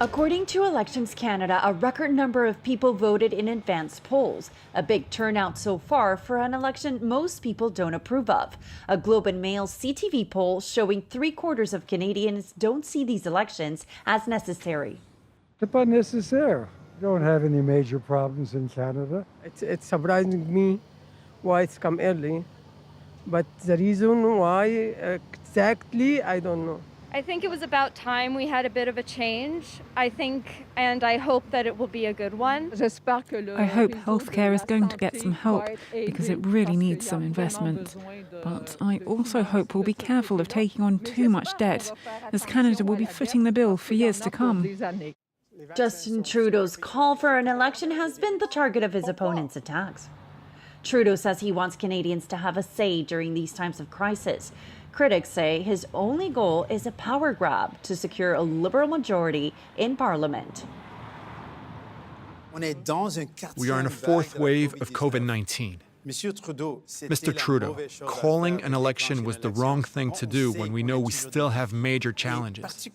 According to Elections Canada, a record number of people voted in advance polls, a big turnout so far for an election most people don't approve of. A Globe and Mail CTV poll showing 3/4 of Canadians don't see these elections as necessary. C'est pas nécessaire. We don't have any major problems in Canada. It's surprising me why it's come early, but the reason why exactly, I don't know. I think it was about time we had a bit of a change. I hope that it will be a good one. I hope healthcare is going to get some help because it really needs some investment. But I also hope we'll be careful of taking on too much debt, as Canada will be footing the bill for years to come. Justin Trudeau's call for an election has been the target of his opponents' attacks. Trudeau says he wants Canadians to have a say during these times of crisis. Critics say his only goal is a power grab to secure a Liberal majority in Parliament. We are in a fourth wave of COVID-19. Mr. Trudeau, calling an election was the wrong thing to do when we know we still have major challenges,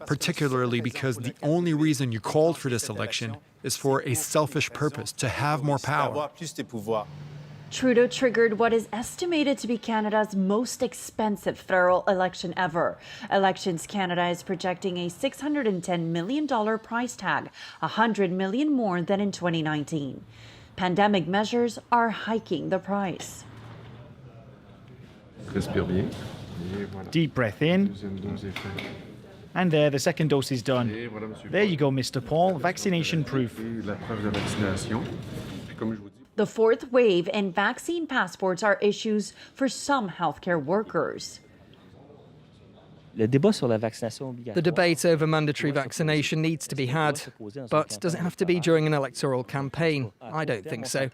particularly because the only reason you called for this election is for a selfish purpose, to have more power. Trudeau triggered what is estimated to be Canada's most expensive federal election ever. Elections Canada is projecting a $610 million price tag, $100 million more than in 2019. Pandemic measures are hiking the price. Deep breath in. And there, the second dose is done. There you go, Mr. Paul, vaccination proof. The fourth wave and vaccine passports are issues for some healthcare workers. The debate over mandatory vaccination needs to be had, but does it have to be during an electoral campaign? I don't think so.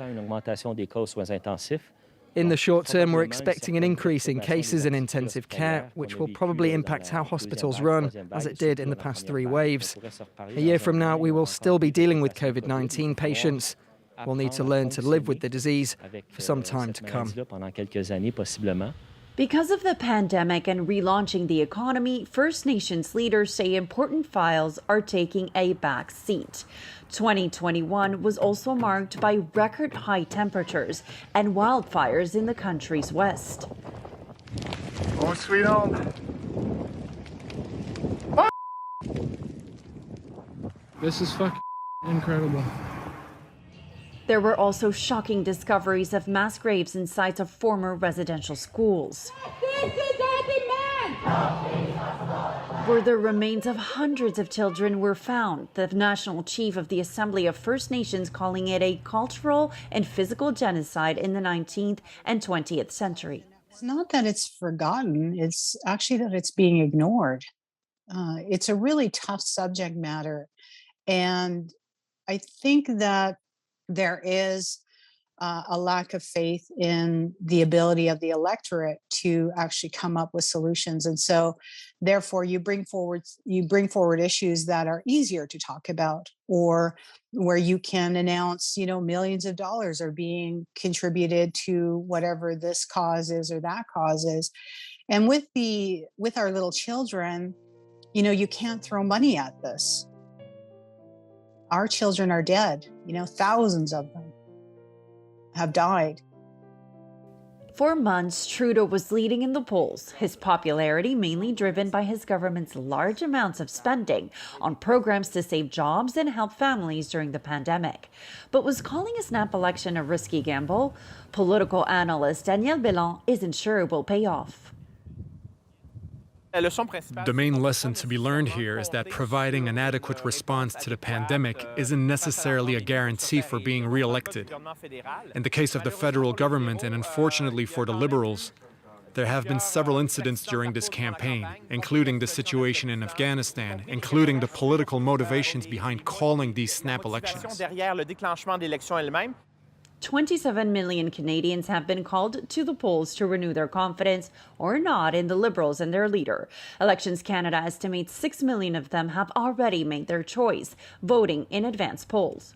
In the short term, we're expecting an increase in cases in intensive care, which will probably impact how hospitals run, as it did in the past 3 waves. A year from now, we will still be dealing with COVID-19 patients. We'll need to learn to live with the disease for some time to come. Because of the pandemic and relaunching the economy, First Nations leaders say important files are taking a back seat. 2021 was also marked by record high temperatures and wildfires in the country's west. Oh, sweet home. This is fucking incredible. There were also shocking discoveries of mass graves in sites of former residential schools, where the remains of hundreds of children were found. The National Chief of the Assembly of First Nations calling it a cultural and physical genocide in the 19th and 20th century. It's not that it's forgotten, it's actually that it's being ignored. It's a really tough subject matter. And I think that there is a lack of faith in the ability of the electorate to actually come up with solutions. And so therefore you bring forward issues that are easier to talk about, or where you can announce, millions of dollars are being contributed to whatever this cause is or that cause is. And with our little children, you can't throw money at this. Our children are dead. Thousands of them have died. For months, Trudeau was leading in the polls, his popularity mainly driven by his government's large amounts of spending on programs to save jobs and help families during the pandemic. But was calling a snap election a risky gamble? Political analyst Daniel Bélan isn't sure it will pay off. The main lesson to be learned here is that providing an adequate response to the pandemic isn't necessarily a guarantee for being re-elected. In the case of the federal government, and unfortunately for the Liberals, there have been several incidents during this campaign, including the situation in Afghanistan, including the political motivations behind calling these snap elections. 27 million Canadians have been called to the polls to renew their confidence or not in the Liberals and their leader. Elections Canada estimates 6 million of them have already made their choice, voting in advance polls.